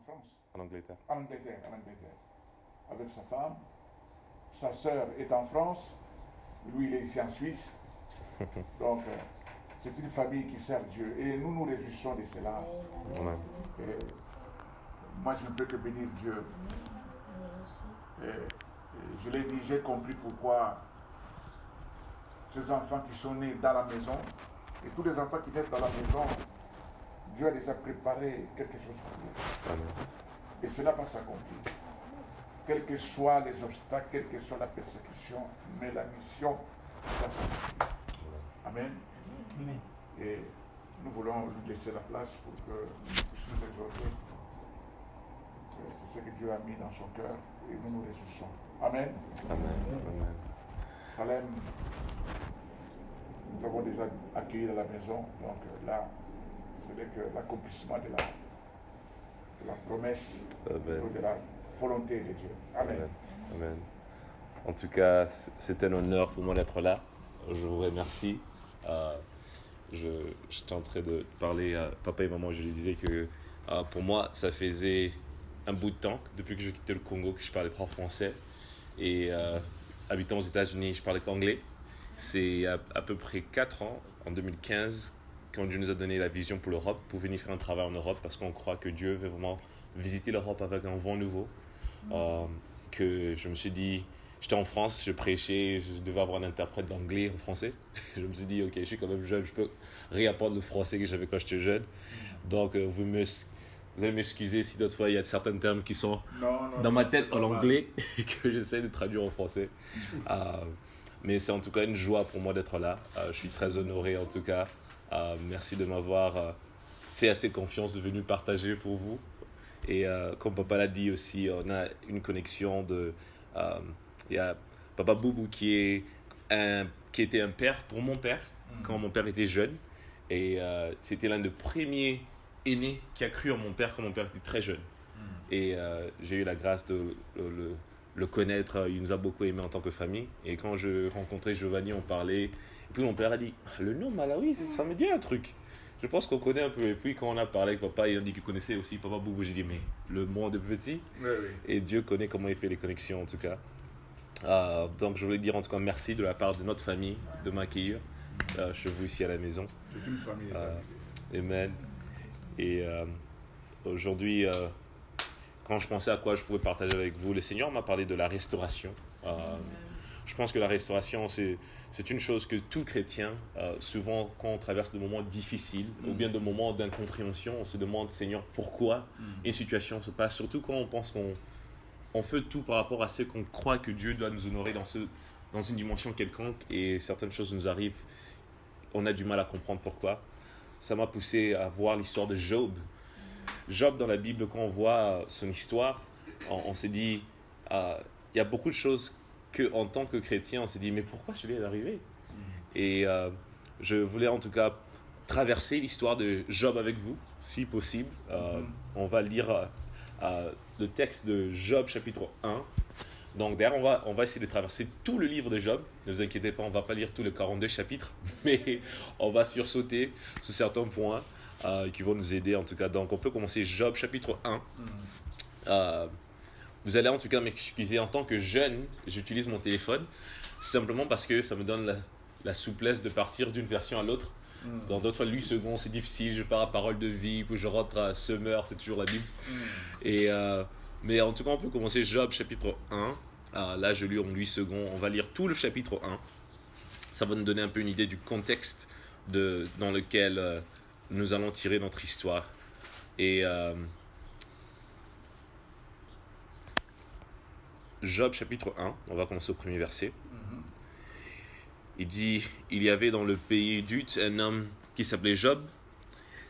France. En Angleterre. En Angleterre, avec sa femme. Sa sœur est en France, lui il est ici en Suisse. Donc c'est une famille qui sert Dieu et nous nous réjouissons de cela. Amen. Et moi je ne peux que bénir Dieu. Et je l'ai dit, j'ai compris pourquoi ces enfants qui sont nés dans la maison et tous les enfants qui naissent dans la maison, Dieu a déjà préparé quelque chose pour eux. Amen. Et cela va s'accomplir. Quels que soient les obstacles, quelle que soit la persécution, mais la mission va s'accomplir. Amen. Amen. Et nous voulons lui laisser la place pour que nous puissions nous exhorter. C'est ce que Dieu a mis dans son cœur et nous nous réjouissons. Amen. Amen. Amen. Salem, nous avons déjà accueilli à la maison, donc là, ce n'est que l'accomplissement de la promesse, Amen. de la volonté de Dieu. Amen. Amen. Amen. En tout cas, c'est un honneur pour moi d'être là. Je vous remercie. J'étais en train de parler à papa et maman. Je lui disais que pour moi, ça faisait un bout de temps, depuis que j'ai quitté le Congo, que je parlais pas français. Et habitant aux États-Unis, je parlais qu'anglais. C'est à peu près 4 ans, en 2015, quand Dieu nous a donné la vision pour l'Europe, pour venir faire un travail en Europe, parce qu'on croit que Dieu veut vraiment visiter l'Europe avec un vent nouveau. Que je me suis dit, j'étais en France, je prêchais, je devais avoir un interprète d'anglais en français. Je me suis dit, ok, je suis quand même jeune, je peux réapprendre le français que j'avais quand j'étais jeune. Donc, vous allez m'excuser si d'autres fois il y a certains termes qui sont dans ma tête en anglais et que j'essaie de traduire en français. Mais c'est en tout cas une joie pour moi d'être là. Je suis très honoré en tout cas. Merci de m'avoir fait assez confiance, de venir partager pour vous. Et comme papa l'a dit aussi, on a une connexion de... Il y a papa Boubou qui était un père pour mon père quand mon père était jeune. Et c'était l'un des premiers aînés qui a cru en mon père quand mon père était très jeune. Et j'ai eu la grâce de le connaître. Il nous a beaucoup aimés en tant que famille. Et quand je rencontrais Giovanni, on parlait. Et puis mon père a dit, le nom Malawi, ça me dit un truc. Je pense qu'on connaît un peu. Et puis quand on a parlé avec papa, il a dit qu'il connaissait aussi papa Boubou. J'ai dit, mais le monde est petit. Oui, oui. Et Dieu connaît comment il fait les connexions en tout cas. Donc je voulais dire en tout cas merci de la part de notre famille de m'accueillir chez vous ici à la maison. C'est une famille. Amen. Et aujourd'hui, quand je pensais à quoi je pouvais partager avec vous, le Seigneur m'a parlé de la restauration. Je pense que la restauration, c'est une chose que tout chrétien, souvent quand on traverse des moments difficiles ou bien des moments d'incompréhension, on se demande, Seigneur, pourquoi une situation se passe, surtout quand on pense qu'on fait tout par rapport à ce qu'on croit que Dieu doit nous honorer dans une dimension quelconque et certaines choses nous arrivent, on a du mal à comprendre pourquoi. Ça m'a poussé à voir l'histoire de Job. Job, dans la Bible, quand on voit son histoire, on s'est dit, il y a beaucoup de choses qu'en tant que chrétien, on s'est dit, mais pourquoi celui-là est arrivé? Et je voulais en tout cas traverser l'histoire de Job avec vous, si possible. On va lire le texte de Job, chapitre 1. Donc derrière, on va essayer de traverser tout le livre de Job. Ne vous inquiétez pas, on ne va pas lire tous les 42 chapitres, mais on va sursauter sur certains points qui vont nous aider en tout cas. Donc on peut commencer Job, chapitre 1. Vous allez en tout cas m'excuser, en tant que jeune, j'utilise mon téléphone simplement parce que ça me donne la souplesse de partir d'une version à l'autre. Dans d'autres fois, 8 secondes, c'est difficile, je pars à parole de vie, puis je rentre à Summer, c'est toujours la Bible. Mais en tout cas, on peut commencer Job, chapitre 1. Là, je lis en 8 secondes, on va lire tout le chapitre 1. Ça va nous donner un peu une idée du contexte dans lequel nous allons tirer notre histoire. Et Job, chapitre 1, on va commencer au premier verset. Il dit, il y avait dans le pays d'Uth un homme qui s'appelait Job.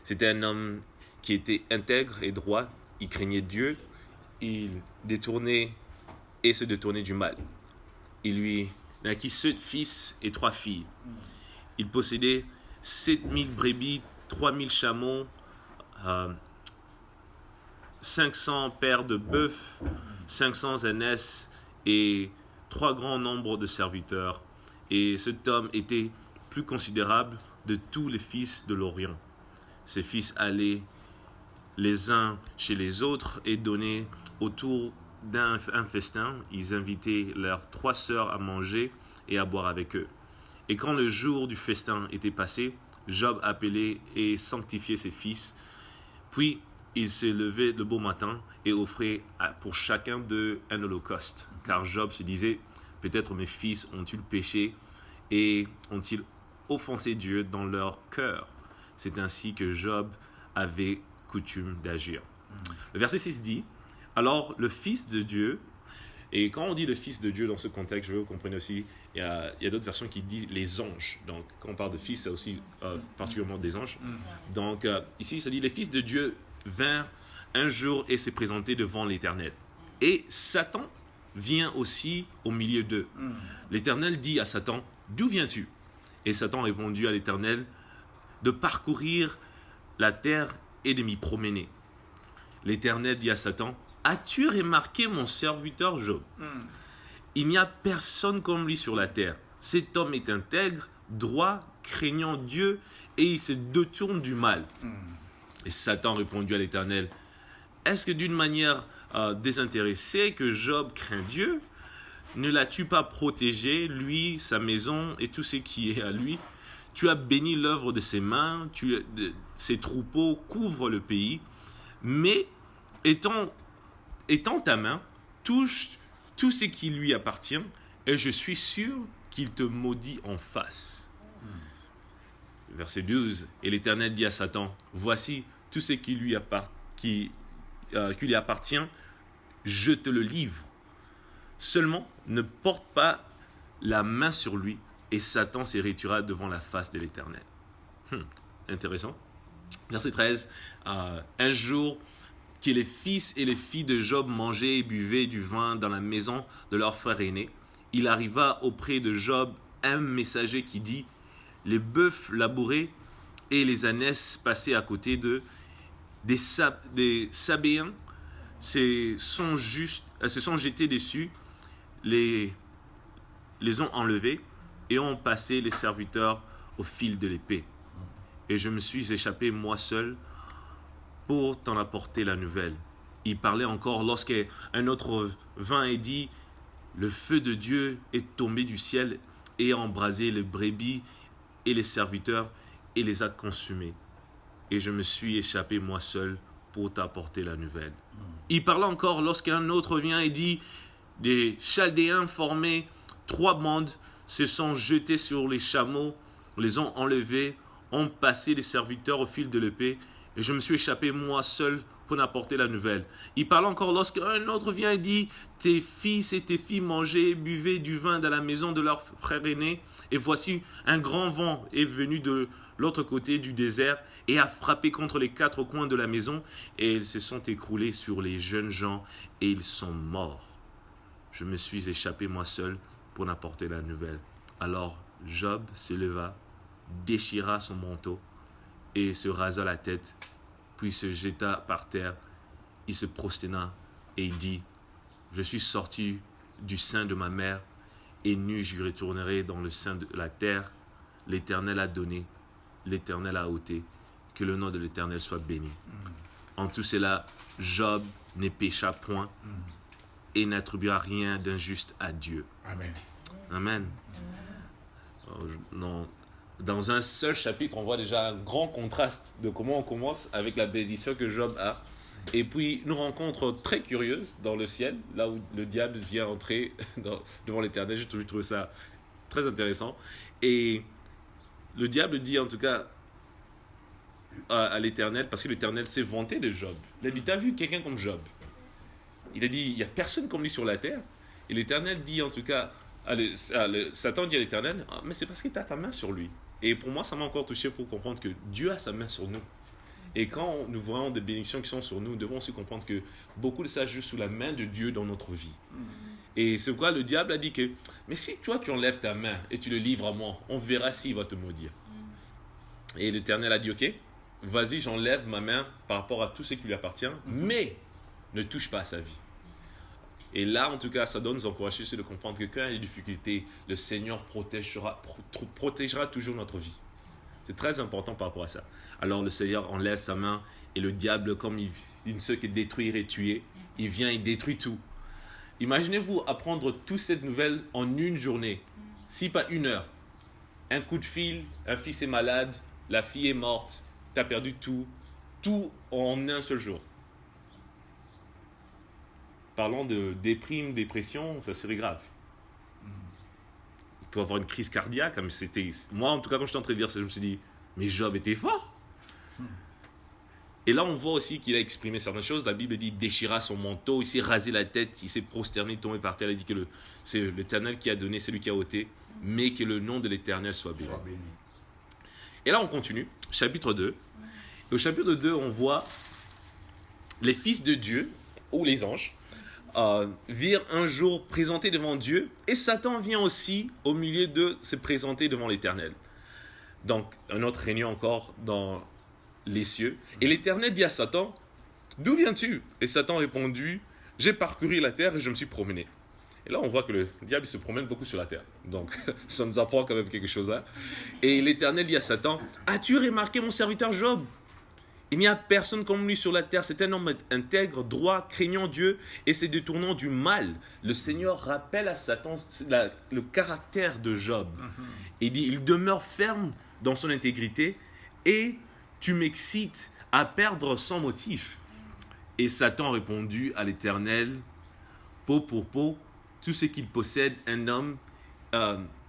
C'était un homme qui était intègre et droit. Il craignait Dieu. Il détournait et se détournait du mal. Il lui naquit 7 fils et 3 filles. Il possédait 7000 brebis, 3000 chameaux, 500 paires de bœufs, 500 ânesses et 3 grands nombres de serviteurs. Et cet homme était plus considérable de tous les fils de l'Orient. Ses fils allaient les uns chez les autres et donnaient autour d'un festin. Ils invitaient leurs 3 sœurs à manger et à boire avec eux. Et quand le jour du festin était passé, Job appelait et sanctifiait ses fils. Puis il se levait le beau matin et offrait pour chacun d'eux un holocauste. Car Job se disait, peut-être mes fils ont-ils péché et ont-ils offensé Dieu dans leur cœur. C'est ainsi que Job avait coutume d'agir. Le verset 6 dit, alors le Fils de Dieu, et quand on dit le Fils de Dieu dans ce contexte, je veux que vous compreniez aussi, il y a d'autres versions qui disent les anges. Donc quand on parle de fils, c'est aussi particulièrement des anges. Donc ici, ça dit les fils de Dieu vinrent un jour et s'est présenté devant l'Éternel. Et Satan vient aussi au milieu d'eux. L'Éternel dit à Satan, d'où viens-tu? Et Satan répondit à l'Éternel, de parcourir la terre et de m'y promener. L'Éternel dit à Satan, as-tu remarqué mon serviteur Job? Il n'y a personne comme lui sur la terre. Cet homme est intègre, droit, craignant Dieu, et il se détourne du mal. Et Satan répondit à l'Éternel, est-ce que d'une manière désintéressée que Job craint Dieu? Ne l'as-tu pas protégé, lui, sa maison et tout ce qui est à lui? Tu as béni l'œuvre de ses mains, ses troupeaux couvrent le pays, mais étends ta main, touche tout ce qui lui appartient, et je suis sûr qu'il te maudit en face. Verset 12, et l'Éternel dit à Satan, voici tout ce qui lui appartient, je te le livre. Seulement, ne porte pas la main sur lui, et Satan se retira devant la face de l'Éternel. Intéressant. Verset 13, un jour que les fils et les filles de Job mangeaient et buvaient du vin dans la maison de leur frère aîné, il arriva auprès de Job un messager qui dit, les bœufs labourés et les ânesses passés à côté d'eux, des Sabéens se sont jetés dessus, les ont enlevés et ont passé les serviteurs au fil de l'épée. Et je me suis échappé moi seul pour t'en apporter la nouvelle. Il parlait encore lorsqu'un autre vint et dit, le feu de Dieu est tombé du ciel et a embrasé les brebis et les serviteurs et les a consumés. Et je me suis échappé moi seul pour t'apporter la nouvelle. Il parlait encore lorsqu'un autre vient et dit, des Chaldéens formés 3 bandes se sont jetés sur les chameaux, les ont enlevés, ont passé les serviteurs au fil de l'épée, et je me suis échappé moi seul pour apporter la nouvelle. Il parle encore lorsqu'un autre vient et dit, tes fils et tes filles mangeaient et buvaient du vin dans la maison de leur frère aîné, et voici un grand vent est venu de l'autre côté du désert et a frappé contre les 4 coins de la maison, et ils se sont écroulés sur les jeunes gens et ils sont morts. Je me suis échappé moi seul pour apporter la nouvelle. Alors Job se leva, déchira son manteau et se rasa la tête, puis se jeta par terre. Il se prosterna et il dit, je suis sorti du sein de ma mère et nu je retournerai dans le sein de la terre. L'Éternel a donné, l'Éternel a ôté, que le nom de l'Éternel soit béni. En tout cela, Job ne pécha point et n'attribua rien d'injuste à Dieu. Amen. Amen. Dans un seul chapitre, on voit déjà un grand contraste de comment on commence avec la bénédiction que Job a. Et puis, une rencontre très curieuse dans le ciel, là où le diable vient entrer devant l'Éternel. J'ai toujours trouvé ça très intéressant. Et le diable dit en tout cas à l'Éternel, parce que l'Éternel s'est vanté de Job. Il a dit, t'as vu quelqu'un comme Job? Il a dit, il n'y a personne comme lui sur la terre. Et l'Éternel dit en tout cas, Satan dit à l'Éternel, mais c'est parce que tu as ta main sur lui. Et pour moi, ça m'a encore touché pour comprendre que Dieu a sa main sur nous. Et quand nous voyons des bénédictions qui sont sur nous, nous devons aussi comprendre que beaucoup de ça joue sous la main de Dieu dans notre vie. Et c'est pourquoi le diable a dit que, mais si toi tu enlèves ta main et tu le livres à moi, on verra s'il va te maudire. Et l'Éternel a dit, ok, vas-y, j'enlève ma main par rapport à tout ce qui lui appartient, mais ne touche pas à sa vie. Et là, en tout cas, ça doit nous encourager de comprendre que quand il y a des difficultés, le Seigneur protégera toujours notre vie. C'est très important par rapport à ça. Alors le Seigneur enlève sa main et le diable, comme il ne sait que détruire et tuer, il vient et détruit tout. Imaginez-vous apprendre toute cette nouvelle en une journée, si pas 1 heure. Un coup de fil, un fils est malade, la fille est morte, tu as perdu tout en un seul jour. Parlant de déprime, dépression, ça serait grave. Il peut avoir une crise cardiaque, comme c'était... Moi, en tout cas, quand j'étais en train de dire ça, je me suis dit, mais Job était fort. Et là, on voit aussi qu'il a exprimé certaines choses. La Bible dit, il déchira son manteau, il s'est rasé la tête, il s'est prosterné, tombé par terre. Il dit que c'est l'Éternel qui a donné, c'est lui qui a ôté, mais que le nom de l'Éternel soit béni. Et là, on continue, chapitre 2. Et au chapitre 2, on voit les fils de Dieu, ou les anges, virent un jour présenter devant Dieu, et Satan vient aussi au milieu de se présenter devant l'Éternel. Donc, un autre réunion encore dans les cieux. Et l'Éternel dit à Satan, « D'où viens-tu » Et Satan répondit, « J'ai parcouru la terre et je me suis promené. » Et là, on voit que le diable se promène beaucoup sur la terre. Donc, ça nous apprend quand même quelque chose là. Et l'Éternel dit à Satan, « As-tu remarqué mon serviteur Job ? Il n'y a personne comme lui sur la terre. C'est un homme intègre, droit, craignant Dieu et se détournant du mal. » Le Seigneur rappelle à Satan le caractère de Job. Il dit, il demeure ferme dans son intégrité et tu m'excites à perdre sans motif. Et Satan a répondu à l'Éternel, peau pour peau, tout ce qu'il possède un homme,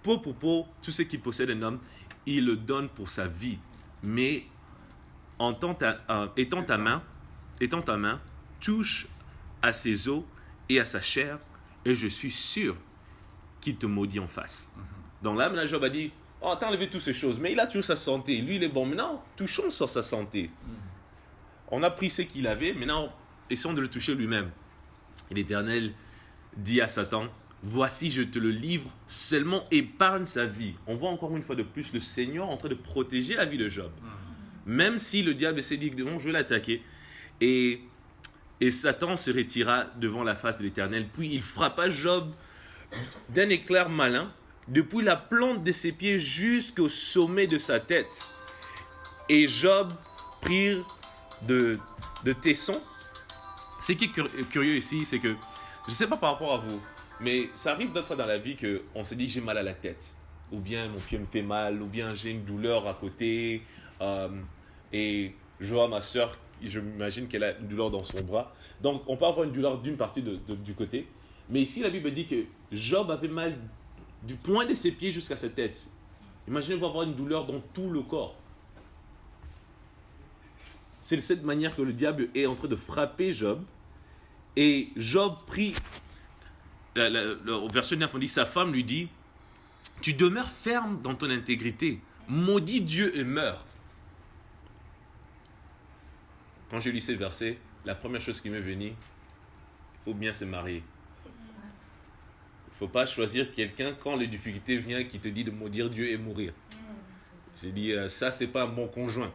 peau pour peau, tout ce qu'il possède un homme, il le donne pour sa vie. Mais étends ta main, touche à ses os et à sa chair, et je suis sûr qu'il te maudit en face. Donc là, maintenant, Job a dit, oh, t'as enlevé toutes ces choses, mais il a toujours sa santé. Lui, il est bon. Maintenant, touchons sur sa santé. On a pris ce qu'il avait, maintenant, essayons de le toucher lui-même. Et l'Éternel dit à Satan, voici, je te le livre, seulement épargne sa vie. On voit encore une fois de plus le Seigneur en train de protéger la vie de Job. Même si le diable s'est dit, bon, je vais l'attaquer. Et Satan se retira devant la face de l'Éternel. Puis il frappa Job d'un éclair malin, depuis la plante de ses pieds jusqu'au sommet de sa tête. Et Job prit de tessons. Ce qui est curieux ici, c'est que, je ne sais pas par rapport à vous, mais ça arrive d'autres fois dans la vie qu'on se dit j'ai mal à la tête, ou bien mon pied me fait mal, ou bien j'ai une douleur à côté, et je vois ma soeur, je m'imagine qu'elle a une douleur dans son bras. Donc on peut avoir une douleur d'une partie du côté, mais ici la Bible dit que Job avait mal du point de ses pieds jusqu'à sa tête. Imaginez-vous avoir une douleur dans tout le corps. C'est de cette manière que le diable est en train de frapper Job. Et Job prit, au verset 9, on dit, sa femme lui dit, tu demeures ferme dans ton intégrité, maudit Dieu et meurs. Quand j'ai lu ces versets, la première chose qui m'est venue, il faut bien se marier. Il ne faut pas choisir quelqu'un quand les difficultés viennent qui te dit de maudire Dieu et mourir. J'ai dit, ça, c'est pas un bon conjoint.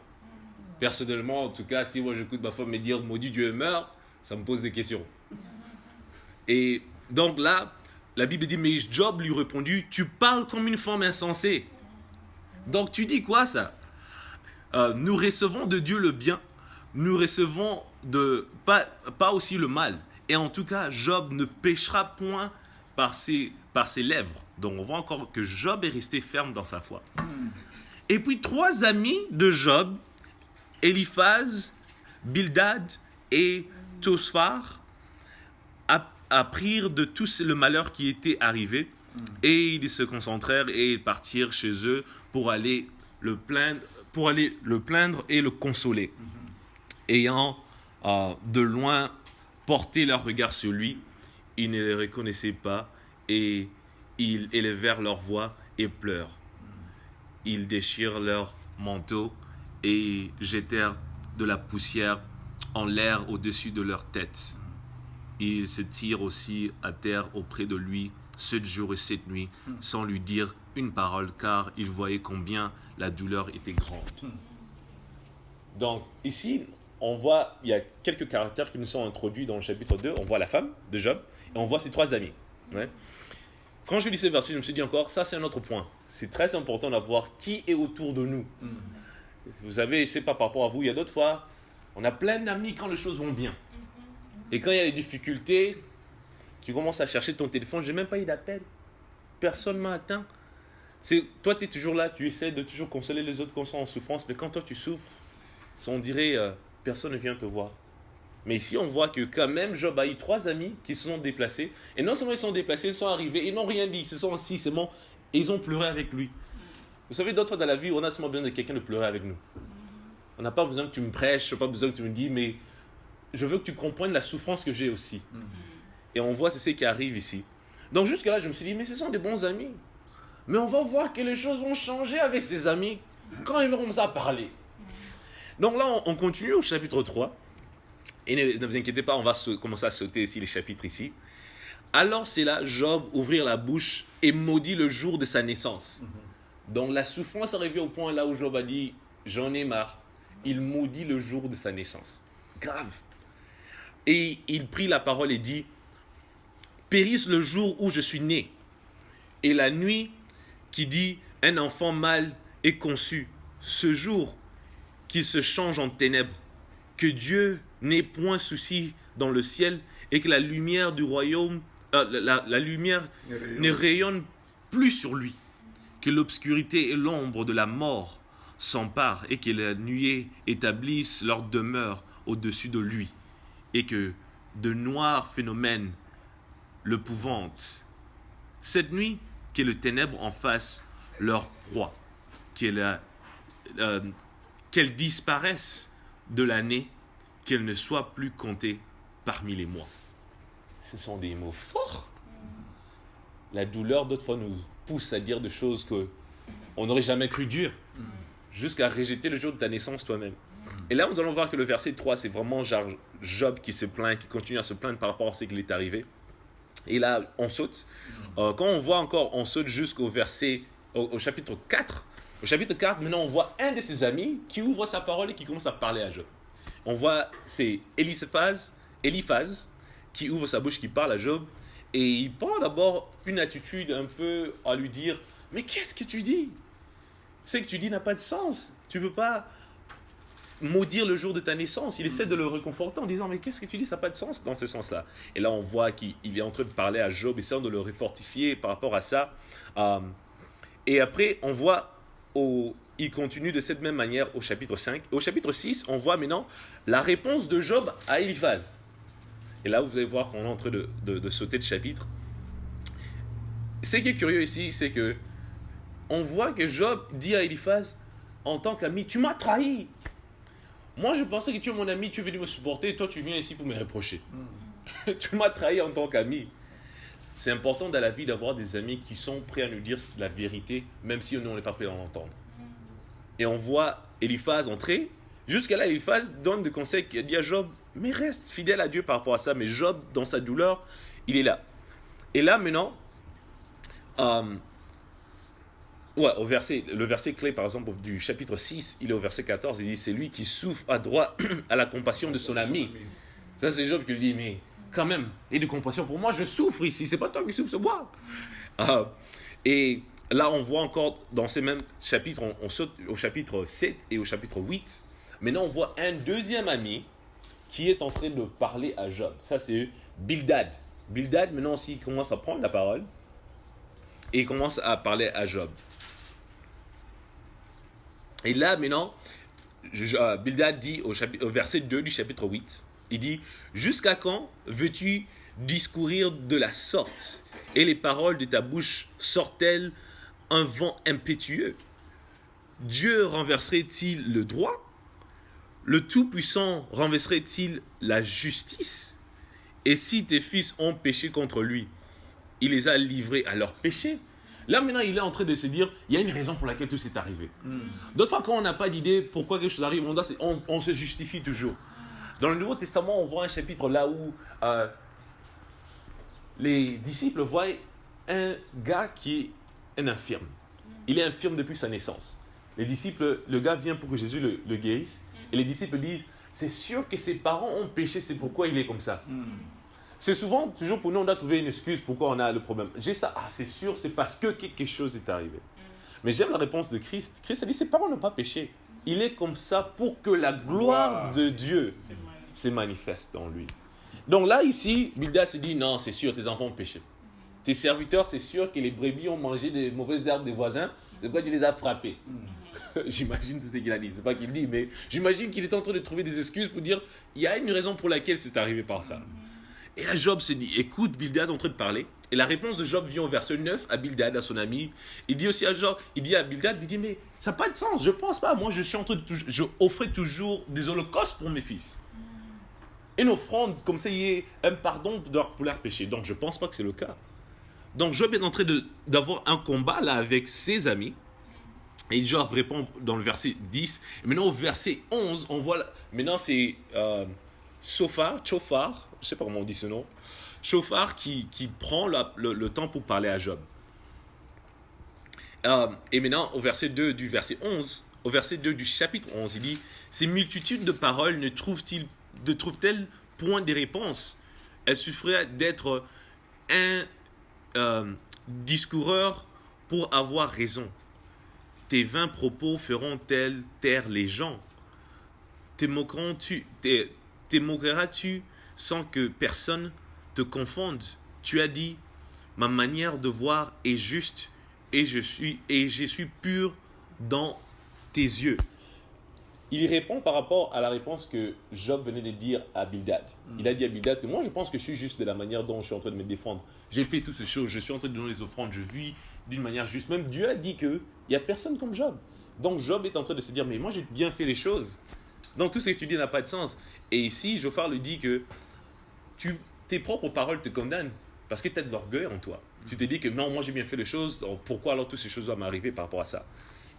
Personnellement, en tout cas, si moi j'écoute ma femme me dire maudit Dieu et meurt, ça me pose des questions. Et donc là, la Bible dit, mais Job lui répondit, tu parles comme une femme insensée. Donc tu dis quoi ça? Nous recevons de Dieu le bien, nous recevons pas aussi le mal. Et en tout cas, Job ne péchera point par ses lèvres. Donc on voit encore que Job est resté ferme dans sa foi. Et puis 3 amis de Job, Eliphaz, Bildad et Tosphar, apprirent de tout le malheur qui était arrivé, et ils se concentrèrent et partirent chez eux pour aller le plaindre et le consoler. Ayant de loin porté leur regard sur lui, ils ne les reconnaissaient pas et ils élevèrent leur voix et pleurent. Ils déchirent leurs manteaux et jetèrent de la poussière en l'air au-dessus de leur tête. Ils se tirent aussi à terre auprès de lui 7 jours et 7 nuits sans lui dire une parole, car ils voyaient combien la douleur était grande. Donc ici, on voit, il y a quelques caractères qui nous sont introduits dans le chapitre 2. On voit la femme de Job et on voit ses 3 amis. Ouais. quand je lis ces versets, je me suis dit encore, ça c'est un autre point. C'est très important d'avoir qui est autour de nous. Vous savez, c'est pas par rapport à vous, il y a d'autres fois, on a plein d'amis quand les choses vont bien. Et quand il y a des difficultés, tu commences à chercher ton téléphone, j'ai même pas eu d'appel. Personne m'a atteint. Toi, tu es toujours là, tu essaies de toujours consoler les autres quand ils sont en souffrance, mais quand toi tu souffres, on dirait personne ne vient te voir. Mais ici, on voit que quand même, Job a eu 3 amis qui se sont déplacés. Et non seulement ils sont déplacés, ils sont arrivés, ils n'ont rien dit, ils se sont assis seulement, et ils ont pleuré avec lui. Vous savez, d'autres fois dans la vie, on a seulement besoin de quelqu'un de pleurer avec nous. On n'a pas besoin que tu me prêches, on n'a pas besoin que tu me dises, mais je veux que tu comprennes la souffrance que j'ai aussi. Et on voit, c'est ce qui arrive ici. Donc jusque-là, je me suis dit, mais ce sont des bons amis. Mais on va voir que les choses vont changer avec ces amis quand ils vont commencer à parler. Donc là, on continue au chapitre 3. Et ne vous inquiétez pas, on va commencer à sauter ici les chapitres ici. Alors c'est là, Job ouvrir la bouche et maudit le jour de sa naissance. Donc la souffrance est arrivée au point là où Job a dit, j'en ai marre. Il maudit le jour de sa naissance. Grave. Et il prit la parole et dit, périsse le jour où je suis né, et la nuit qui dit, un enfant mâle est conçu, ce jour qu'il se change en ténèbres, que Dieu n'ait point souci dans le ciel, et que la lumière du royaume, la lumière ne rayonne plus sur lui, que l'obscurité et l'ombre de la mort s'emparent, et que la nuée établisse leur demeure au-dessus de lui, et que de noirs phénomènes le pouvantent. Cette nuit, que le ténèbre en fasse leur proie, qu'elle disparaisse de l'année, qu'elle ne soit plus comptée parmi les mois. Ce sont des mots forts. La douleur, d'autres fois, nous pousse à dire des choses qu'on n'aurait jamais cru dire, jusqu'à rejeter le jour de ta naissance toi-même. Et là, nous allons voir que le verset 3, c'est vraiment Job qui se plaint, qui continue à se plaindre par rapport à ce qui est arrivé. Et là, on saute. Quand on voit encore, on saute jusqu'au verset, au chapitre 4. Au chapitre 4, maintenant, on voit un de ses amis qui ouvre sa parole et qui commence à parler à Job. On voit, c'est Eliphaz, qui ouvre sa bouche, qui parle à Job. Et il prend d'abord une attitude un peu à lui dire, mais qu'est-ce que tu dis? Ce que tu dis n'a pas de sens. Tu ne peux pas maudire le jour de ta naissance. Il essaie de le réconforter en disant, mais qu'est-ce que tu dis, ça n'a pas de sens dans ce sens-là. Et là, on voit qu'il est en train de parler à Job, essayant de le refortifier par rapport à ça. Et après, on voit, il continue de cette même manière au chapitre 5. Et au chapitre 6, on voit maintenant la réponse de Job à Eliphaz. Et là, vous allez voir qu'on est en train de sauter de chapitre. Ce qui est curieux ici, c'est que on voit que Job dit à Eliphaz, en tant qu'ami, tu m'as trahi. Moi, je pensais que tu es mon ami, tu es venu me supporter, et toi, tu viens ici pour me reprocher. Tu m'as trahi en tant qu'ami. C'est important dans la vie d'avoir des amis qui sont prêts à nous dire la vérité, même si nous, on n'est pas prêts à l'entendre. Et on voit Eliphaz entrer. Jusqu'à là, Eliphaz donne des conseils, qui dit à Job, mais reste fidèle à Dieu par rapport à ça. Mais Job, dans sa douleur, il est là. Et là, maintenant, le verset clé, par exemple, du chapitre 6, il est au verset 14, il dit, c'est lui qui souffre à droit à la compassion de son ami. Ça, c'est Job qui lui dit, mais quand même, et de compassion pour moi, je souffre ici, c'est pas toi qui souffres, c'est moi. Et là, on voit encore, dans ces mêmes chapitres, on saute au chapitre 7 et au chapitre 8. Maintenant, on voit un deuxième ami qui est en train de parler à Job. Ça, c'est Bildad. Bildad, maintenant aussi, il commence à prendre la parole et il commence à parler à Job. Et là, maintenant, Bildad dit au verset 2 du chapitre 8, il dit « Jusqu'à quand veux-tu discourir de la sorte, et les paroles de ta bouche sortent-elles un vent impétueux? Dieu renverserait-il le droit? Le Tout-Puissant renverserait-il la justice? Et si tes fils ont péché contre lui, il les a livrés à leur péché. » Là, maintenant, il est en train de se dire, il y a une raison pour laquelle tout s'est arrivé. D'autres fois, quand on n'a pas d'idée pourquoi quelque chose arrive, on se justifie toujours. Dans le Nouveau Testament, on voit un chapitre là où les disciples voient un gars qui est un infirme. Il est infirme depuis sa naissance. Les disciples, le gars vient pour que Jésus le guérisse. Et les disciples disent, c'est sûr que ses parents ont péché, c'est pourquoi il est comme ça. c'est souvent, toujours pour nous, on doit trouver une excuse pourquoi on a le problème. J'ai ça, c'est sûr, c'est parce que quelque chose est arrivé. Mais j'aime la réponse de Christ. Christ a dit, ses parents n'ont pas péché. Il est comme ça pour que la gloire de Dieu se manifeste en lui. Donc là, ici, Bildad se dit, non, c'est sûr, tes enfants ont péché. Tes serviteurs, c'est sûr que les brebis ont mangé des mauvaises herbes des voisins. C'est pourquoi tu les as frappés. J'imagine c'est ce qu'il a dit. C'est pas qu'il dit, mais j'imagine qu'il est en train de trouver des excuses pour dire, il y a une raison pour laquelle c'est arrivé par ça. Et là, Job se dit, écoute, Bildad est en train de parler. Et la réponse de Job vient au verset 9 à Bildad, à son ami. Il dit aussi à Job, il dit à Bildad, il dit, mais ça n'a pas de sens, je pense pas. Moi, je offrais toujours des holocaustes pour mes fils. Une offrande, comme ça, il y ait un pardon pour leurs péchés. Donc, je ne pense pas que c'est le cas. Donc, Job est en train d'avoir un combat là avec ses amis. Et Job répond dans le verset 10. Et maintenant, au verset 11, on voit, maintenant c'est Shofar, je ne sais pas comment on dit ce nom, Shofar qui prend le temps pour parler à Job. Et maintenant, au verset 2 du verset 11, au verset 2 du chapitre 11, il dit, ces multitudes de paroles ne trouvent-elles point des réponses? Elles suffiraient d'être un discoureur pour avoir raison. Tes vains propos feront-elles taire les gens? Te moqueras-tu sans que personne te confonde? Tu as dit, ma manière de voir est juste et je suis pur dans tes yeux. Il répond par rapport à la réponse que Job venait de dire à Bildad. Il a dit à Bildad que moi je pense que je suis juste de la manière dont je suis en train de me défendre. J'ai fait toutes ces choses, je suis en train de donner les offrandes, je vis d'une manière juste. Même Dieu a dit qu'il n'y a personne comme Job. Donc Job est en train de se dire, mais moi j'ai bien fait les choses. Donc tout ce que tu dis n'a pas de sens. Et ici, Jophar lui dit que tes propres paroles te condamnent parce que tu as de l'orgueil en toi. Tu te dis que non, moi j'ai bien fait les choses, donc pourquoi alors toutes ces choses doivent m'arriver par rapport à ça?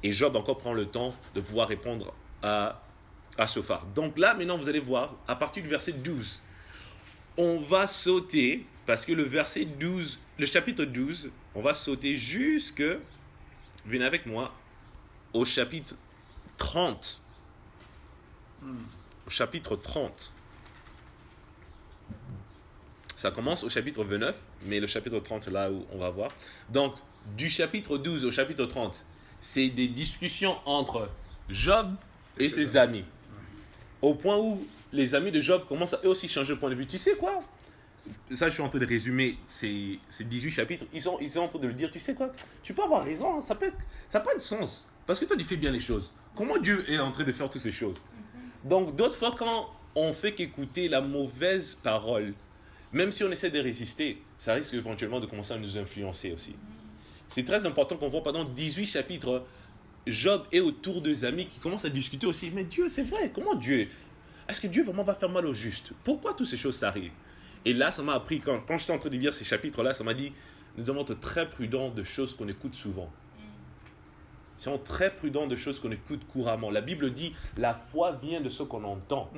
Et Job encore prend le temps de pouvoir répondre à Jophar. Donc là, maintenant, vous allez voir, à partir du verset 12, on va sauter, parce que le verset 12, le chapitre 12, on va sauter jusque, venez avec moi, au chapitre 30. Au chapitre 30. Ça commence au chapitre 29, mais le chapitre 30, c'est là où on va voir. Donc, du chapitre 12 au chapitre 30, c'est des discussions entre Job et ses amis. Au point où les amis de Job commencent à eux aussi changer de point de vue. Tu sais quoi? Ça, je suis en train de résumer ces 18 chapitres. Ils sont en train de le dire. Tu sais quoi? Tu peux avoir raison. Hein, ça n'a pas de sens. Parce que toi, tu fais bien les choses. Comment Dieu est en train de faire toutes ces choses? Donc, d'autres fois, quand on fait qu'écouter la mauvaise parole, même si on essaie de résister, ça risque éventuellement de commencer à nous influencer aussi. C'est très important qu'on voit pendant 18 chapitres, Job est autour des amis qui commencent à discuter aussi. Mais Dieu, c'est vrai, comment Dieu? Est-ce que Dieu vraiment va faire mal au juste? Pourquoi toutes ces choses s'arrivent? Et là, ça m'a appris, quand j'étais en train de lire ces chapitres-là, ça m'a dit, nous devons être très prudents de choses qu'on écoute souvent. Soyons très prudents de choses qu'on écoute couramment. La Bible dit, la foi vient de ce qu'on entend.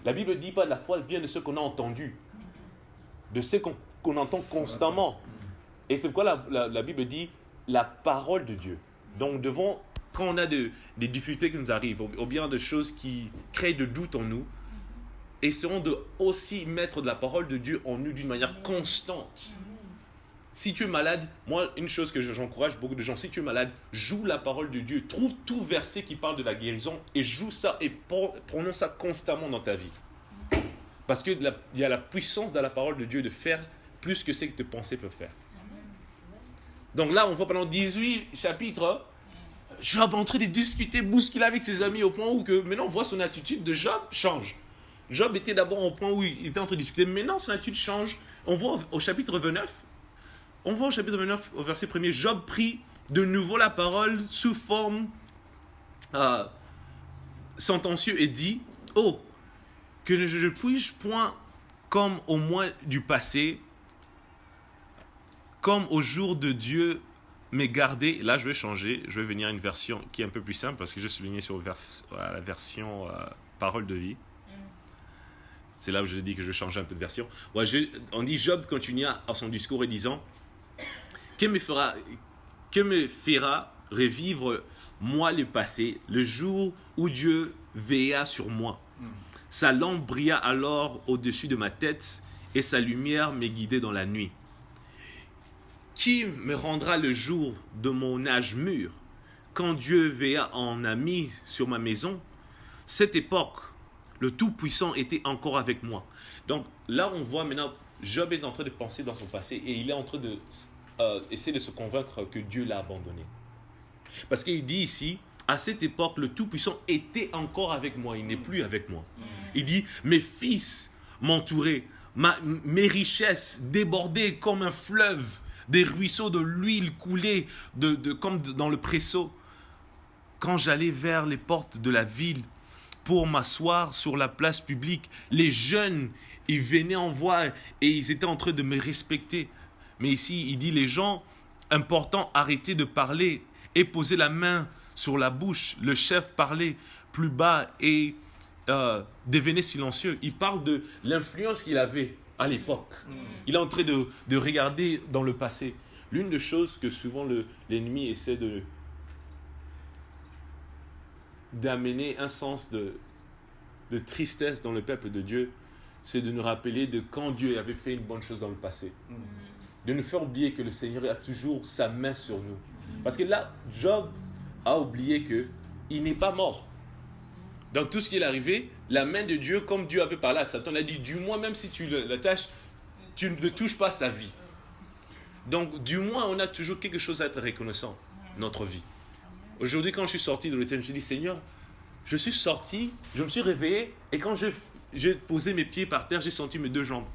La Bible ne dit pas, la foi vient de ce qu'on a entendu. De ce qu'on entend constamment. Et c'est pourquoi la Bible dit, la parole de Dieu. Donc, quand on a des difficultés qui nous arrivent, ou bien des choses qui créent de doutes en nous, essayons de aussi mettre de la parole de Dieu en nous d'une manière constante. Si tu es malade, moi, une chose que j'encourage beaucoup de gens, si tu es malade, joue la parole de Dieu. Trouve tout verset qui parle de la guérison et joue ça et prononce ça constamment dans ta vie. Parce qu'il y a la puissance de la parole de Dieu de faire plus que ce que tes pensées peuvent faire. Donc là, on voit pendant 18 chapitres, Job est en train de discuter, bousculer avec ses amis au point où maintenant on voit son attitude de Job change. Job était d'abord au point où il était en train de discuter, maintenant son attitude change. On voit au chapitre 29, au verset 1er, Job prit de nouveau la parole sous forme sentencieux et dit, « Oh, que je ne puis point comme au mois du passé, comme au jour de Dieu, mais garder. » Là, je vais changer. Je vais venir à une version qui est un peu plus simple parce que je suis souligné sur la version parole de vie. C'est là où je dis que je vais changer un peu de version. Ouais, on dit Job continua à son discours et disant, que me fera revivre moi le passé, le jour où Dieu veilla sur moi. Sa lampe brilla alors au-dessus de ma tête et sa lumière me guidait dans la nuit. Qui me rendra le jour de mon âge mûr, quand Dieu veilla en ami sur ma maison? Cette époque, le Tout-Puissant était encore avec moi. Donc là, on voit maintenant, Job est en train de penser dans son passé et il est en train de essayer de se convaincre que Dieu l'a abandonné. Parce qu'il dit ici, à cette époque, le Tout-Puissant était encore avec moi, il n'est plus avec moi. Il dit, mes fils m'entouraient, mes richesses débordaient comme un fleuve, des ruisseaux de l'huile coulaient comme dans le presso. Quand j'allais vers les portes de la ville pour m'asseoir sur la place publique, les jeunes, ils venaient en voix et ils étaient en train de me respecter. Mais ici, il dit, les gens importants arrêtaient de parler et posaient la main sur la bouche. Le chef parlait plus bas et devenait silencieux. Il parle de l'influence qu'il avait à l'époque. Il est en train de regarder dans le passé. L'une des choses que souvent l'ennemi essaie d'amener un sens de tristesse dans le peuple de Dieu, c'est de nous rappeler de quand Dieu avait fait une bonne chose dans le passé. De nous faire oublier que le Seigneur a toujours sa main sur nous. Parce que là, Job a oublié qu'il n'est pas mort. Dans tout ce qui est arrivé, la main de Dieu, comme Dieu avait parlé à Satan, il a dit, du moins, même si tu l'attaches, tu ne touches pas sa vie. Donc, du moins, on a toujours quelque chose à être reconnaissant, notre vie. Aujourd'hui, quand je suis sorti de l'hôtel, je me suis dit, Seigneur, je suis sorti, je me suis réveillé, et quand j'ai posé mes pieds par terre, j'ai senti mes deux jambes.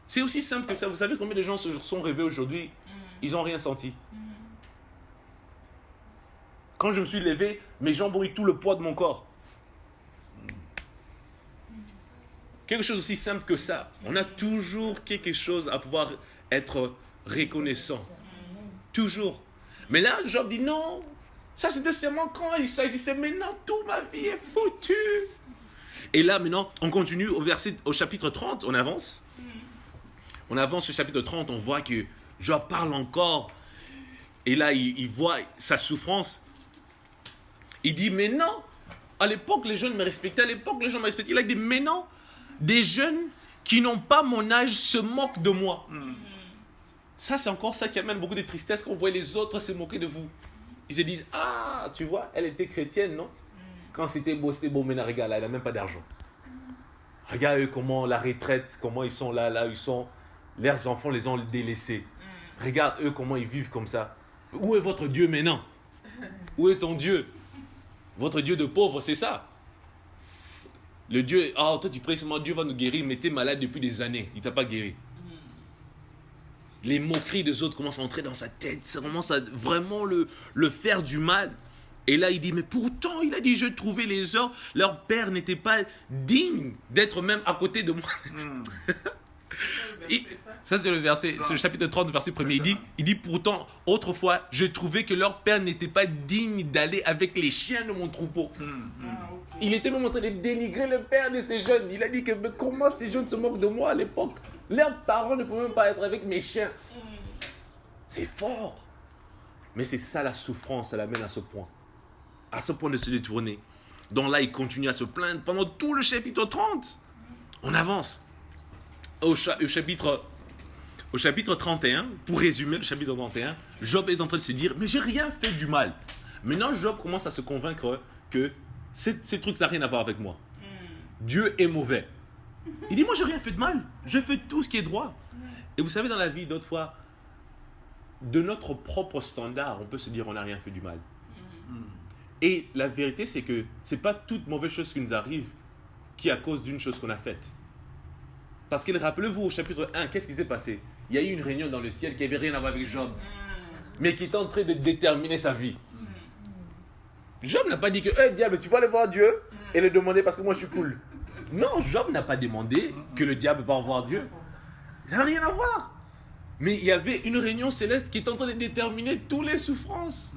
C'est aussi simple que ça. Vous savez combien de gens se sont réveillés aujourd'hui, ils n'ont rien senti. Quand je me suis levé, mes jambes ont eu tout le poids de mon corps. Quelque chose aussi simple que ça. On a toujours quelque chose à pouvoir être reconnaissant. Toujours. Mais là, Job dit non. Ça, c'était seulement quand il s'agissait. Maintenant, toute ma vie est foutue. Et là, maintenant, on continue au chapitre 30. On avance. On avance au chapitre 30. On voit que Job parle encore. Et là, il voit sa souffrance. Il dit, mais non. À l'époque, les jeunes me respectaient. À l'époque, les gens me respectaient. Il a dit, mais non. Des jeunes qui n'ont pas mon âge se moquent de moi. Ça, c'est encore ça qui amène beaucoup de tristesse quand on voit les autres se moquer de vous. Ils se disent, ah, tu vois, elle était chrétienne, non? Quand c'était beau, mais regarde, là, elle n'a même pas d'argent. Regarde eux, comment la retraite, comment ils sont là, ils sont, leurs enfants les ont délaissés. Regarde eux, comment ils vivent comme ça. Où est votre Dieu maintenant? Où est ton Dieu? Votre Dieu de pauvre, c'est ça. Le Dieu, toi tu pries seulement Dieu va nous guérir, mais tu es malade depuis des années, il ne t'a pas guéri. Les moqueries des autres commencent à entrer dans sa tête, ça commence à vraiment le faire du mal. Et là il dit, mais pourtant, il a dit, je trouvais les heures, leur père n'était pas digne d'être même à côté de moi. Ça c'est le verset, c'est le chapitre 30, verset 1er. Il dit, pourtant, autrefois, je trouvais que leur père n'était pas digne d'aller avec les chiens de mon troupeau. Il était même en train de dénigrer le père de ces jeunes. Il a dit que mais comment ces jeunes se moquent de moi à l'époque? Leurs parents ne pouvaient même pas être avec mes chiens. C'est fort. Mais c'est ça la souffrance, ça l'amène à ce point. À ce point de se détourner. Donc là, il continue à se plaindre pendant tout le chapitre 30. On avance. Au chapitre 31, pour résumer le chapitre 31, Job est en train de se dire, mais j'ai rien fait du mal. Maintenant, Job commence à se convaincre que ces trucs n'ont rien à voir avec moi. Dieu est mauvais. Il dit, moi, j'ai rien fait de mal. Je fais tout ce qui est droit. Et vous savez, dans la vie, d'autres fois, de notre propre standard, on peut se dire, on n'a rien fait du mal. Et la vérité, c'est que ce n'est pas toute mauvaise chose qui nous arrive qui est à cause d'une chose qu'on a faite. Parce que, rappelez-vous, au chapitre 1, qu'est-ce qui s'est passé? Il y a eu une réunion dans le ciel qui n'avait rien à voir avec Job, mais qui était en train de déterminer sa vie. Job n'a pas dit que, diable, tu peux aller voir Dieu et le demander parce que moi je suis cool. Non, Job n'a pas demandé que le diable va voir Dieu. Ça n'a rien à voir. Mais il y avait une réunion céleste qui est en train de déterminer toutes les souffrances.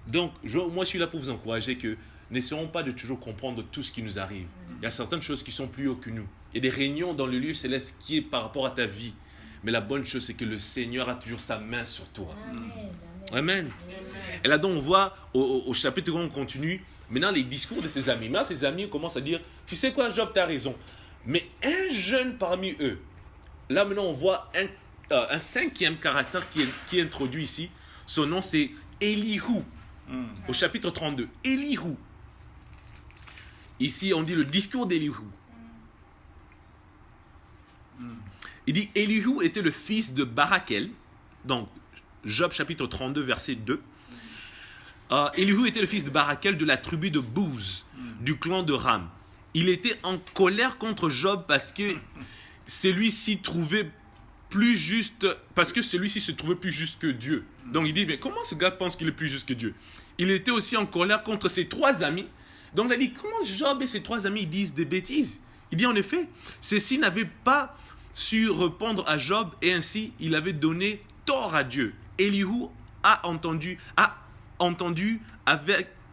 Donc, moi je suis là pour vous encourager que n'essayons pas de toujours comprendre tout ce qui nous arrive. Il y a certaines choses qui sont plus haut que nous. Il y a des réunions dans le lieu céleste qui est par rapport à ta vie. Mais la bonne chose, c'est que le Seigneur a toujours sa main sur toi. Amen. Et là, donc, on voit au chapitre où on continue, maintenant les discours de ses amis. Maintenant, ses amis commencent à dire, tu sais quoi, Job, tu as raison. Mais un jeune parmi eux, là maintenant on voit un cinquième caractère qui est introduit ici. Son nom c'est Elihu, au chapitre 32. Elihu. Ici on dit le discours d'Elihu. Il dit Elihu était le fils de Barakel. Donc Job chapitre 32 verset 2. Elihu était le fils de Barakel de la tribu de Bouz, du clan de Ram. Il était en colère contre Job parce que celui-ci trouvait plus juste, parce que celui-ci se trouvait plus juste que Dieu. Donc il dit, mais comment ce gars pense qu'il est plus juste que Dieu? Il était aussi en colère contre ses 3 amis. Donc il a dit, comment Job et ses 3 amis disent des bêtises? Il dit en effet, ceux-ci n'avaient pas su répondre à Job et ainsi il avait donné tort à Dieu. Elihu a entendu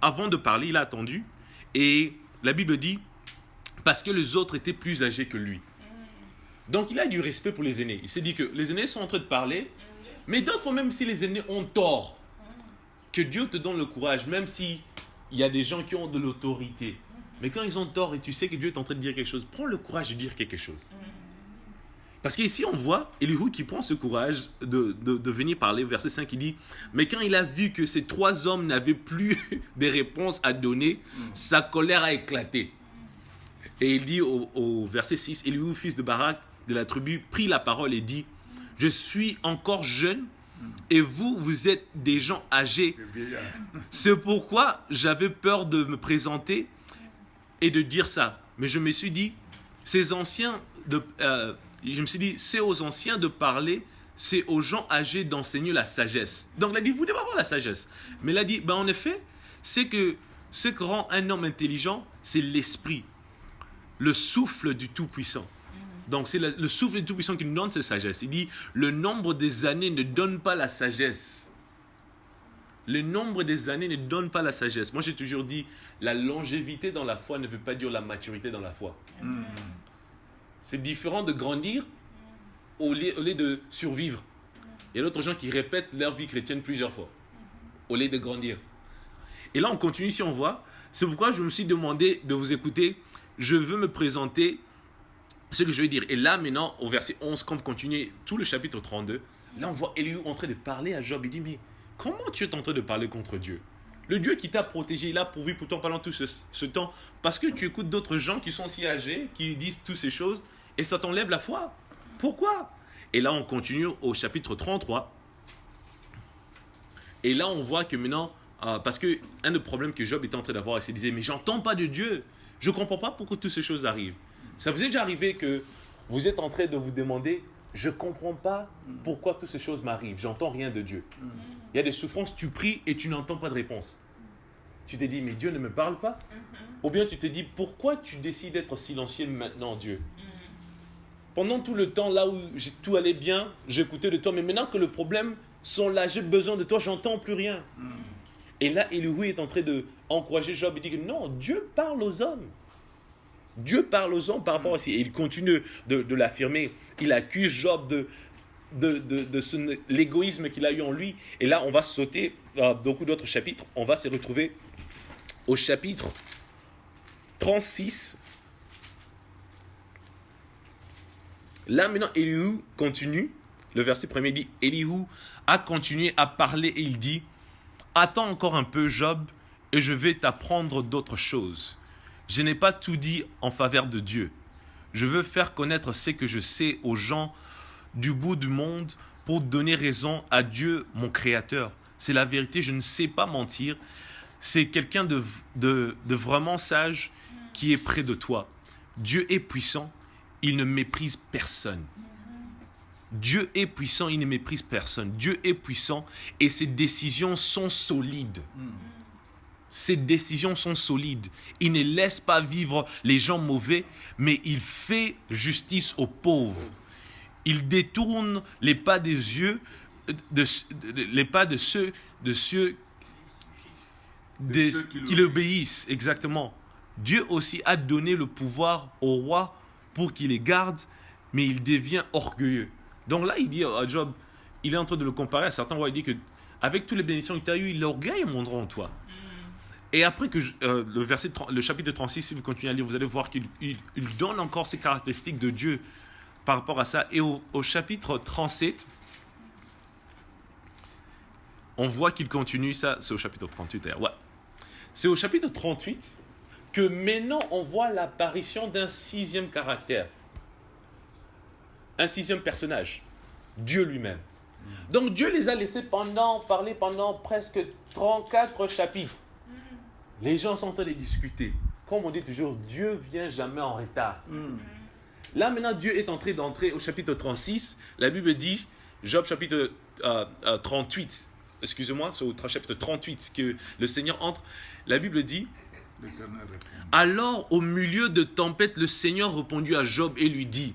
avant de parler, il a attendu et la Bible dit, parce que les autres étaient plus âgés que lui. Donc il a du respect pour les aînés. Il s'est dit que les aînés sont en train de parler, mais d'autres fois, même si les aînés ont tort, que Dieu te donne le courage, même s'il y a des gens qui ont de l'autorité. Mais quand ils ont tort et tu sais que Dieu est en train de dire quelque chose, prends le courage de dire quelque chose. Parce qu'ici on voit Elihu qui prend ce courage de venir parler. Verset 5, il dit, mais quand il a vu que ces 3 hommes n'avaient plus de réponses à donner, sa colère a éclaté. Et il dit au verset 6, Elihu, fils de Barak, de la tribu, prit la parole et dit, je suis encore jeune et vous êtes des gens âgés. C'est pourquoi j'avais peur de me présenter et de dire ça. Mais je me suis dit, c'est aux anciens de parler, c'est aux gens âgés d'enseigner la sagesse. Donc il a dit, vous devez avoir la sagesse. Mais il a dit, en effet, c'est que ce qui rend un homme intelligent, c'est l'esprit, le souffle du Tout-Puissant. Donc c'est le souffle du Tout-Puissant qui nous donne cette sagesse. Il dit, le nombre des années ne donne pas la sagesse. Le nombre des années ne donne pas la sagesse. Moi j'ai toujours dit, la longévité dans la foi ne veut pas dire la maturité dans la foi. C'est différent de grandir au lieu de survivre. Il y a d'autres gens qui répètent leur vie chrétienne plusieurs fois au lieu de grandir. Et là on continue, si on voit, c'est pourquoi je me suis demandé de vous écouter. Je veux me présenter ce que je vais dire. Et là maintenant au verset 11, quand vous continuez tout le chapitre 32, là on voit Elihu en train de parler à Job. Il dit, mais comment tu es en train de parler contre Dieu? Le Dieu qui t'a protégé, il a pourvu pour toi pendant tout ce temps. Parce que tu écoutes d'autres gens qui sont si âgés, qui disent toutes ces choses, et ça t'enlève la foi. Pourquoi? Et là, on continue au chapitre 33. Et là, on voit que maintenant, parce que un des problèmes que Job était en train d'avoir, il se disait, mais j'entends pas de Dieu. Je ne comprends pas pourquoi toutes ces choses arrivent. Ça vous est déjà arrivé que vous êtes en train de vous demander, je ne comprends pas pourquoi toutes ces choses m'arrivent. J'entends rien de Dieu. Il y a des souffrances, tu pries et tu n'entends pas de réponse. Tu te dis, mais Dieu ne me parle pas. Ou bien tu te dis, pourquoi tu décides d'être silencieux maintenant, Dieu? Pendant tout le temps, là où tout allait bien, j'écoutais de toi. Mais maintenant que les problèmes sont là, j'ai besoin de toi, j'entends plus rien. Et là, Elihu est en train d'encourager Job. Il dit que non, Dieu parle aux hommes. Dieu parle aux hommes par rapport à ça. Et il continue de l'affirmer. Il accuse Job de l'égoïsme qu'il a eu en lui. Et là, on va sauter beaucoup d'autres chapitres. On va se retrouver au chapitre 36. Là, maintenant, Elihu continue. Le verset premier dit, Elihu a continué à parler et il dit, attends encore un peu, Job, et je vais t'apprendre d'autres choses. Je n'ai pas tout dit en faveur de Dieu. Je veux faire connaître ce que je sais aux gens du bout du monde pour donner raison à Dieu, mon Créateur. C'est la vérité, je ne sais pas mentir. C'est quelqu'un de vraiment sage qui est près de toi. Dieu est puissant, il ne méprise personne. Dieu est puissant, il ne méprise personne. Dieu est puissant et ses décisions sont solides. Ses décisions sont solides. Il ne laisse pas vivre les gens mauvais, mais il fait justice aux pauvres. Il détourne les pas des yeux, les pas de ceux qui l'obéissent. Exactement. Dieu aussi a donné le pouvoir au roi pour qu'il les garde, mais il devient orgueilleux. Donc là, il dit à Job, il est en train de le comparer à certains rois. Il dit que avec toutes les bénédictions que tu as eues, l'orgueil montrera en toi. Et après que le chapitre 36, si vous continuez à lire, vous allez voir qu'il donne encore ces caractéristiques de Dieu par rapport à ça. Et au chapitre 37, on voit qu'il continue ça. C'est au chapitre 38 d'ailleurs. Ouais. C'est au chapitre 38 que maintenant on voit l'apparition d'un 6e caractère. Un 6e personnage. Dieu lui-même. Donc Dieu les a laissés parler pendant presque 34 chapitres. Les gens sont en train de discuter. Comme on dit toujours, Dieu vient jamais en retard. Là maintenant, Dieu est d'entrer au chapitre 36. La Bible dit, Job chapitre 38, excusez-moi, c'est au chapitre 38 que le Seigneur entre. La Bible dit, alors au milieu de tempête, le Seigneur répondit à Job et lui dit,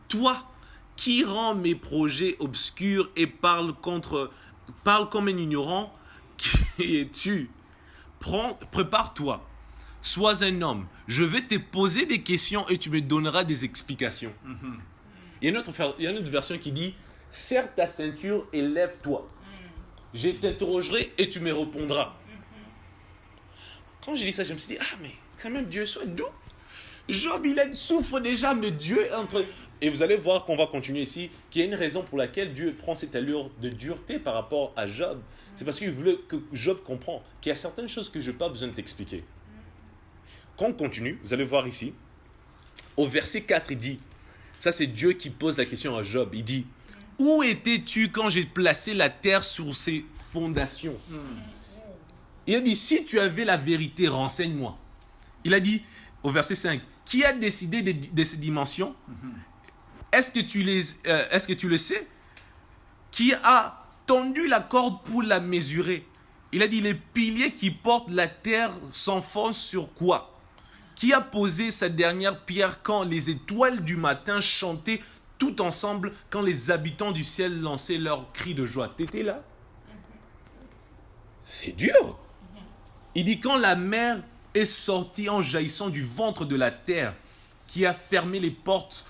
toi qui rends mes projets obscurs et parle comme un ignorant, qui es-tu? Prépare-toi, sois un homme. Je vais te poser des questions et tu me donneras des explications. Il y a une autre version qui dit, serre ta ceinture et lève-toi. Je t'interrogerai et tu me répondras. Quand j'ai dit ça, je me suis dit, mais quand même Dieu soit doux. Job, souffre déjà, mais Dieu est entre... Et vous allez voir qu'on va continuer ici, qu'il y a une raison pour laquelle Dieu prend cette allure de dureté par rapport à Job. C'est parce qu'il voulait que Job comprenne qu'il y a certaines choses que je n'ai pas besoin de t'expliquer. Quand on continue, vous allez voir ici, au verset 4, il dit, ça c'est Dieu qui pose la question à Job, il dit, où étais-tu quand j'ai placé la terre sur ses fondations? Il a dit, si tu avais la vérité, renseigne-moi. Il a dit, au verset 5, qui a décidé de ces dimensions? Est-ce que tu le sais? Qui a tendu la corde pour la mesurer? Il a dit, les piliers qui portent la terre s'enfoncent sur quoi? Qui a posé sa dernière pierre quand les étoiles du matin chantaient tout ensemble, quand les habitants du ciel lançaient leurs cris de joie? T'étais là? C'est dur. Il dit, quand la mer est sortie en jaillissant du ventre de la terre, qui a fermé les portes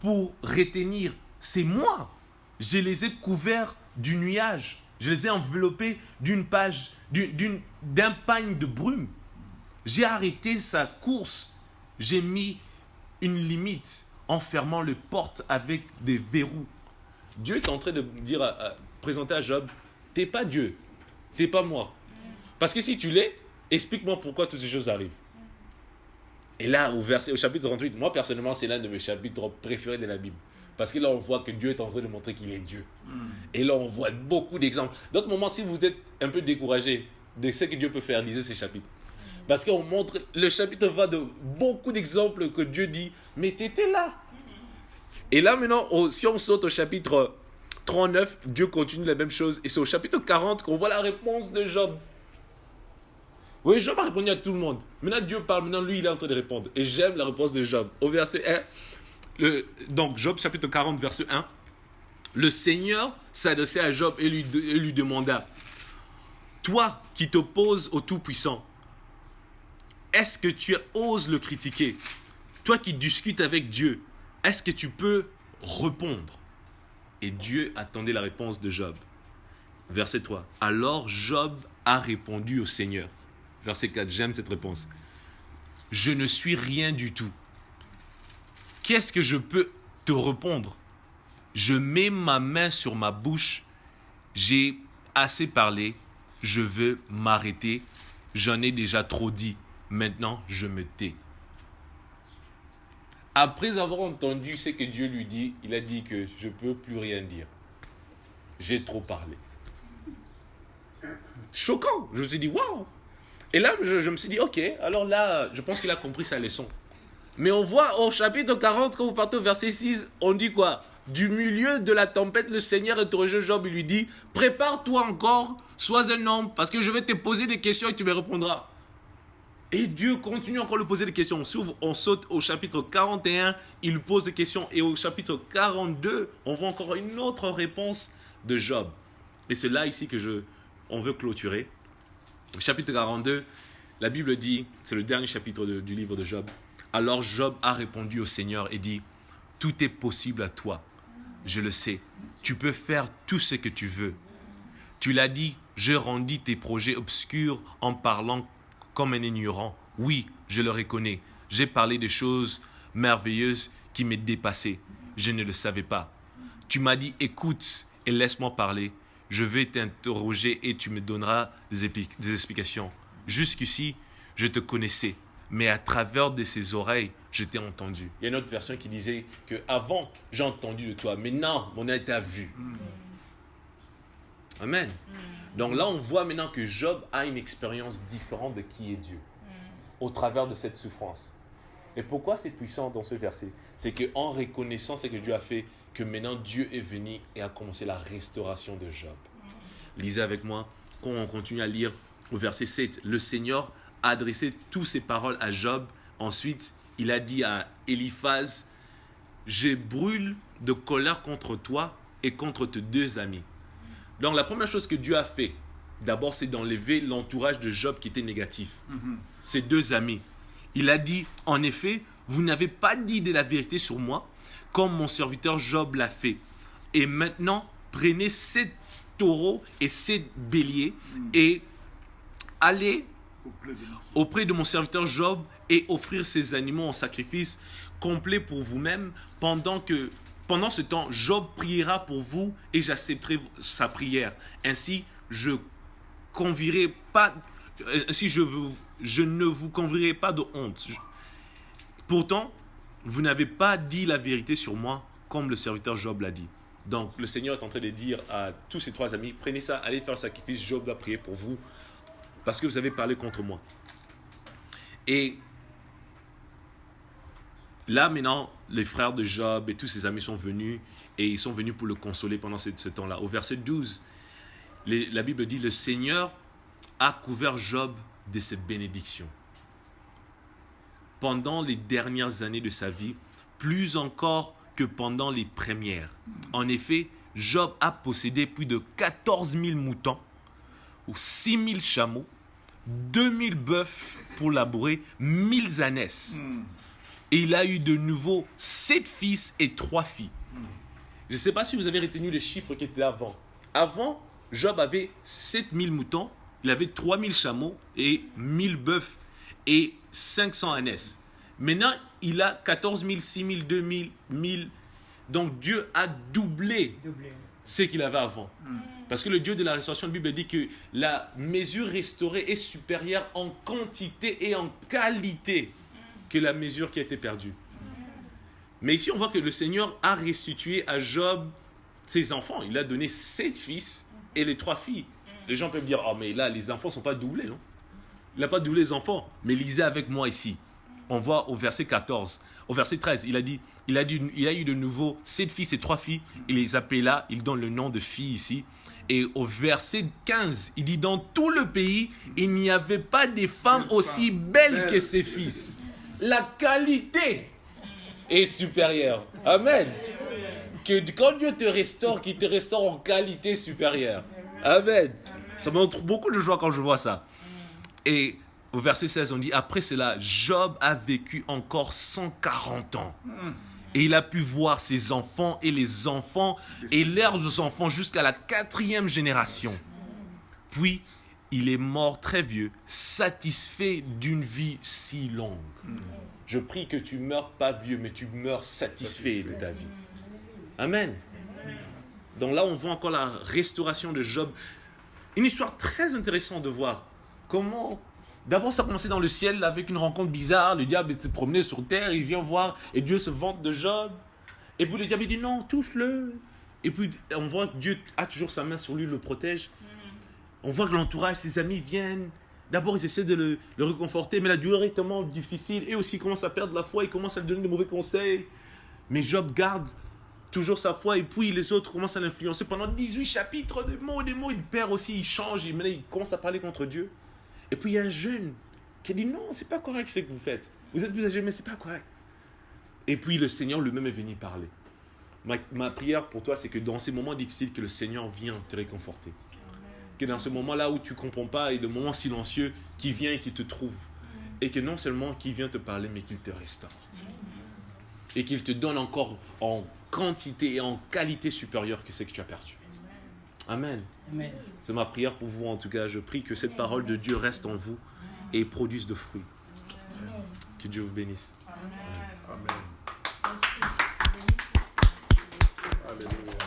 pour retenir, c'est moi. Je les ai couverts du nuage. Je les ai enveloppés d'un pagne de brume. J'ai arrêté sa course. J'ai mis une limite en fermant les portes avec des verrous. Dieu est en train de présenter à Job, t'es pas Dieu, t'es pas moi. Parce que si tu l'es, explique-moi pourquoi toutes ces choses arrivent. Et là, au chapitre 38, moi personnellement, c'est l'un de mes chapitres préférés de la Bible. Parce que là, on voit que Dieu est en train de montrer qu'il est Dieu. Et là, on voit beaucoup d'exemples. D'autres moments, si vous êtes un peu découragé de ce que Dieu peut faire, lisez ces chapitres. Parce qu'on montre, le chapitre va de beaucoup d'exemples que Dieu dit, mais tu étais là. Et là, maintenant, si on saute au chapitre 39, Dieu continue la même chose. Et c'est au chapitre 40 qu'on voit la réponse de Job. Oui, Job a répondu à tout le monde. Maintenant, Dieu parle. Maintenant, lui, il est en train de répondre. Et j'aime la réponse de Job. Au verset 1, donc Job chapitre 40, verset 1. Le Seigneur s'adressait à Job et lui demanda, toi qui t'opposes au Tout-Puissant, est-ce que tu oses le critiquer? Toi qui discutes avec Dieu, est-ce que tu peux répondre? Et Dieu attendait la réponse de Job. Verset 3. Alors Job a répondu au Seigneur. Verset 4, j'aime cette réponse. Je ne suis rien du tout. Qu'est-ce que je peux te répondre? Je mets ma main sur ma bouche. J'ai assez parlé. Je veux m'arrêter. J'en ai déjà trop dit. Maintenant, je me tais. Après avoir entendu ce que Dieu lui dit, il a dit que je ne peux plus rien dire. J'ai trop parlé. Choquant. Je me suis dit, waouh! Et là, je me suis dit, ok, alors là, je pense qu'il a compris sa leçon. Mais on voit au chapitre 40, quand vous partez au verset 6, on dit quoi? Du milieu de la tempête, le Seigneur interroge Job, il lui dit, prépare-toi encore, sois un homme, parce que je vais te poser des questions et tu me répondras. Et Dieu continue encore de poser des questions. On saute au chapitre 41, il pose des questions. Et au chapitre 42, on voit encore une autre réponse de Job. Et c'est là ici que on veut clôturer. Au chapitre 42, la Bible dit, c'est le dernier chapitre du livre de Job. Alors Job a répondu au Seigneur et dit, tout est possible à toi. Je le sais. Tu peux faire tout ce que tu veux. Tu l'as dit, je rendis tes projets obscurs en parlant comme un ignorant. Oui, je le reconnais. J'ai parlé des choses merveilleuses qui me dépassaient. Je ne le savais pas. Tu m'as dit, écoute et laisse-moi parler. Je vais t'interroger et tu me donneras des explications. Jusqu'ici, je te connaissais, mais à travers de ses oreilles, je t'ai entendu. Il y a une autre version qui disait que avant j'ai entendu de toi, mais non, mon œil t'a vu. Amen. Donc là, on voit maintenant que Job a une expérience différente de qui est Dieu, au travers de cette souffrance. Et pourquoi c'est puissant dans ce verset? C'est qu'en reconnaissant ce que Dieu a fait, que maintenant Dieu est venu et a commencé la restauration de Job. Lisez avec moi, quand on continue à lire au verset 7, le Seigneur a adressé toutes ces paroles à Job. Ensuite, il a dit à Eliphaz, je brûle de colère contre toi et contre tes deux amis. Donc la première chose que Dieu a fait, d'abord c'est d'enlever l'entourage de Job qui était négatif. Ses deux amis. Il a dit, en effet, vous n'avez pas dit de la vérité sur moi, comme mon serviteur Job l'a fait. Et maintenant, prenez 7 taureaux et 7 béliers et allez auprès de mon serviteur Job et offrir ces animaux en sacrifice complet pour vous-même. Pendant ce temps, Job priera pour vous et j'accepterai sa prière. Ainsi, je ne vous convierai pas de honte. Pourtant, vous n'avez pas dit la vérité sur moi, comme le serviteur Job l'a dit. Donc, le Seigneur est en train de dire à tous ses 3 amis, prenez ça, allez faire le sacrifice, Job va prier pour vous, parce que vous avez parlé contre moi. Et là, maintenant, les frères de Job et tous ses amis sont venus, et ils sont venus pour le consoler pendant ce temps-là. Au verset 12, la Bible dit, le Seigneur a couvert Job de ses bénédictions. Pendant les dernières années de sa vie, plus encore que pendant les premières. En effet, Job a possédé plus de 14 000 moutons, ou 6 000 chameaux, 2 000 bœufs pour labourer, 1 000 ânesses. Et il a eu de nouveau 7 fils et 3 filles. Je ne sais pas si vous avez retenu les chiffres qui étaient avant. Avant, Job avait 7 000 moutons, il avait 3 000 chameaux et 1 000 bœufs et 500 ânesses. Maintenant, il a 14 000, 6 000, 2 000, 1 000. Donc, Dieu a doublé ce qu'il avait avant. Parce que le Dieu de la restauration, la Bible dit que la mesure restaurée est supérieure en quantité et en qualité que la mesure qui a été perdue. Mais ici, on voit que le Seigneur a restitué à Job ses enfants. Il a donné 7 fils et les 3 filles. Les gens peuvent dire, oh mais là, les enfants ne sont pas doublés, non? Il n'a pas doublé les enfants. Mais lisez avec moi ici. On voit au verset 14, au verset 13, il a eu de nouveau 7 fils et 3 filles. Il les appela, il donne le nom de filles ici. Et au verset 15, il dit, dans tout le pays, il n'y avait pas de femmes aussi belles que ses fils. La qualité est supérieure. Amen. Que quand Dieu te restaure, qu'il te restaure en qualité supérieure. Amen. Ça me montre beaucoup de joie quand je vois ça. Et au verset 16, on dit, après cela, Job a vécu encore 140 ans. Et il a pu voir ses enfants et les enfants et leurs enfants jusqu'à la 4e génération. Puis, il est mort très vieux, satisfait d'une vie si longue. Je prie que tu ne meurs pas vieux, mais tu meurs satisfait de ta vie. Amen. Donc là, on voit encore la restauration de Job. Une histoire très intéressante de voir comment... D'abord, ça a commencé dans le ciel avec une rencontre bizarre. Le diable était promené sur terre, il vient voir et Dieu se vante de Job. Et puis le diable dit non, touche-le. Et puis on voit que Dieu a toujours sa main sur lui, le protège. On voit que l'entourage, ses amis viennent. D'abord, ils essaient de le réconforter, mais la douleur est tellement difficile. Et aussi, il commence à perdre la foi, il commence à lui donner de mauvais conseils. Mais Job garde toujours sa foi et puis les autres commencent à l'influencer. Pendant 18 chapitres, des mots, il perd aussi, il change, il commence à parler contre Dieu. Et puis il y a un jeune qui dit non, c'est pas correct ce que vous faites. Vous êtes plus âgé, mais c'est pas correct. Et puis le Seigneur lui-même est venu parler. Ma prière pour toi, c'est que dans ces moments difficiles, que le Seigneur vienne te réconforter. Que dans ce moment-là où tu ne comprends pas et de moments silencieux, qu'il vient et qu'il te trouve. Et que non seulement qu'il vient te parler, mais qu'il te restaure. Et qu'il te donne encore en quantité et en qualité supérieure que ce que tu as perdu. Amen. Amen. C'est ma prière pour vous en tout cas. Je prie que cette parole de Dieu reste en vous et produisent de fruits. Que Dieu vous bénisse. Amen. Alléluia.